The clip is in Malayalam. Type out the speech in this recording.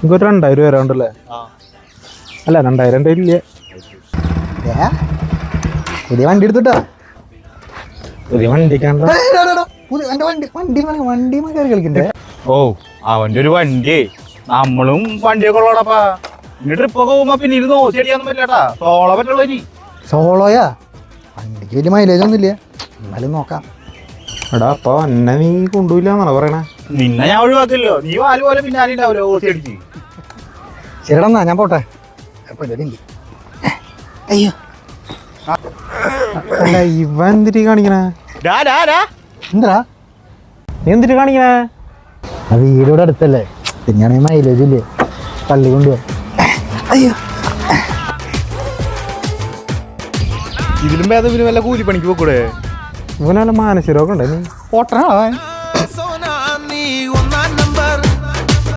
നിങ്ങൾക്ക് 2000 വരാണ്ടല്ലേ? അല്ല 2000 ഇല്ല. പുതിയ വണ്ടി എടുത്തിട്ടാ. പുതിയ വണ്ടിക്കാണ്ട വണ്ടി കയറി കളിക്കണ്ടേ? ഓ അവന്റെ ഒരു വണ്ടി, നമ്മളും വണ്ടിയൊക്കെ ഉള്ളോടപ്പാ. ഇനി ട്രിപ്പൊക്കെ പോകുമ്പോ പിന്നെ ഇരുന്ന് ഓസിയടിക്കാന്നും പറ്റില്ലാട്ടാ. സോളോ പറ്റുള്ളൂ. ഇനി സോളോയാ? വണ്ടിക്ക് വലിയ മൈലേജ് ഒന്നും ഇല്ല, എന്നാലും നോക്കാം. എടാ അപ്പൊ എന്നെ നീ കൊണ്ടുപോയില്ലാന്നാണോ പറയണേ? നിന്നെ ഞാൻ ഒഴിവാക്കില്ലോ. നീ വാല് പോലെ പിന്നാലെ ഉണ്ടാവല്ലോ ഓസിയടിച്ച്. ശരിടാ, ഞാൻ പോട്ടെ. അയ്യോ, അല്ല ഇവ എന്തിട്ട് കാണിക്കണേ? എന്താ നീ എന്തിട്ട് കാണിക്കണേ? ആ വീടിവിടെ അടുത്തല്ലേ, പിന്നെയാണെങ്കിൽ മൈലേജ് ഇല്ലേ, പള്ളി കൊണ്ടുപോവാ. അയ്യോ, ഇതിലും ഭേദം പിന്നെ വല്ല കൂലിപ്പണിക്ക് പോക്കൂടെ? ഇവനല്ല മാനസിക രോഗം ഉണ്ടേ? പോട്ടനാ.